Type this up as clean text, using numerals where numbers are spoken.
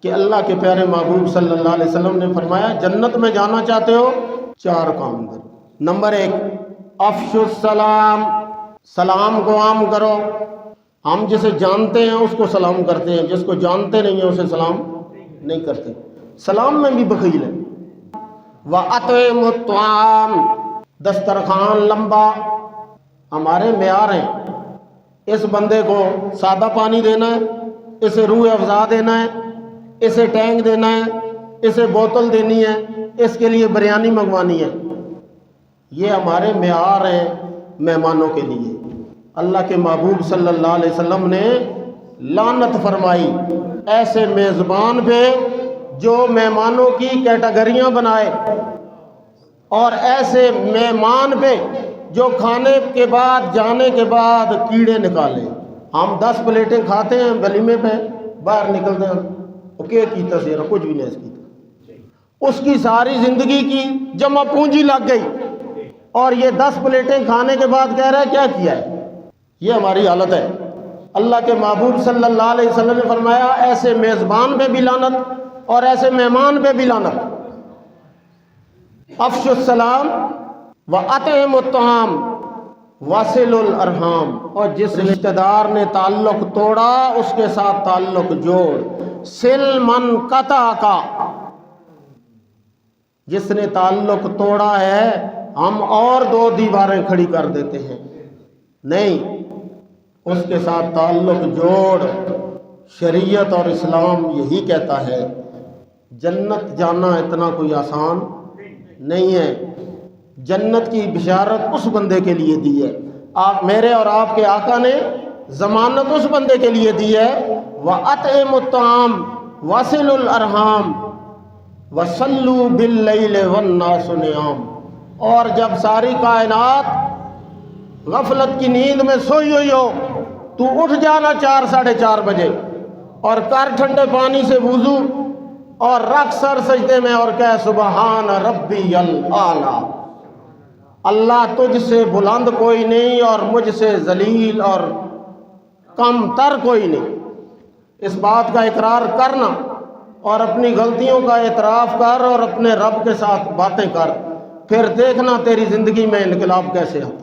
کہ اللہ کے پیارے محبوب صلی اللہ علیہ وسلم نے فرمایا جنت میں جانا چاہتے ہو 4 کام کرو۔ نمبر 1 افشوا السلام، سلام کو عام کرو۔ ہم جسے جانتے ہیں اس کو سلام کرتے ہیں، جس کو جانتے نہیں ہیں اسے سلام نہیں کرتے۔ سلام میں بھی بخیل ہے۔ وَأَطْعِمُوا الطَّعَامَ، دسترخوان لمبا ہمارے معیار ہیں۔ اس بندے کو سادہ پانی دینا ہے، اسے روح افزا دینا ہے، اسے ٹینک دینا ہے، اسے بوتل دینی ہے، اس کے لیے بریانی منگوانی ہے۔ یہ ہمارے معیار ہیں مہمانوں کے لیے۔ اللہ کے محبوب صلی اللہ علیہ وسلم نے لعنت فرمائی ایسے میزبان پہ جو مہمانوں کی کیٹیگریاں بنائے، اور ایسے مہمان پہ جو کھانے کے بعد جانے کے بعد کیڑے نکالے۔ ہم 10 پلیٹیں کھاتے ہیں ولیمے پہ، باہر نکلتے ہیں اوکے کیتا سے کچھ بھی نہیں کیتا، اس کی ساری زندگی کی جمع پونجی لگ گئی، اور یہ 10 پلیٹیں کھانے کے بعد کہہ رہا ہے کیا کیا ہے۔ یہ ہماری حالت ہے۔ اللہ کے محبوب صلی اللہ علیہ وسلم نے فرمایا ایسے میزبان پہ بھی لعنت اور ایسے مہمان پہ بھی لعنت۔ افشوا السلام وَأَطْعِمُوا الطَّعَامَ وَصِلُوا الْأَرْحَامَ، اور جس رشتہ دار نے تعلق توڑا اس کے ساتھ تعلق جوڑ۔ سل من قطع کا، جس نے تعلق توڑا ہے ہم اور 2 دیواریں کھڑی کر دیتے ہیں، نہیں، اس کے ساتھ تعلق جوڑ۔ شریعت اور اسلام یہی کہتا ہے۔ جنت جانا اتنا کوئی آسان نہیں ہے۔ جنت کی بشارت اس بندے کے لیے دی ہے، آپ میرے اور آپ کے آقا نے ضمانت اس بندے کے لیے دی ہے۔ وَأَطْعِمُوا الطَّعَامَ وَصِلُوا الْأَرْحَامَ وَصَلُّوا بِاللَّيْلِ وَالنَّاسُ نِيَامٌ، اور جب ساری کائنات غفلت کی نیند میں سوئی ہوئی ہو تو اٹھ جانا 4 ساڑھے 4 بجے اور کر ٹھنڈے پانی سے وضو اور رکھ سر سجدے میں اور کہہ سبحان ربی الاعلیٰ، اللہ تجھ سے بلند کوئی نہیں اور مجھ سے ذلیل اور کم تر کوئی نہیں۔ اس بات کا اقرار کرنا اور اپنی غلطیوں کا اعتراف کر اور اپنے رب کے ساتھ باتیں کر، پھر دیکھنا تیری زندگی میں انقلاب کیسے ہوتا ہے۔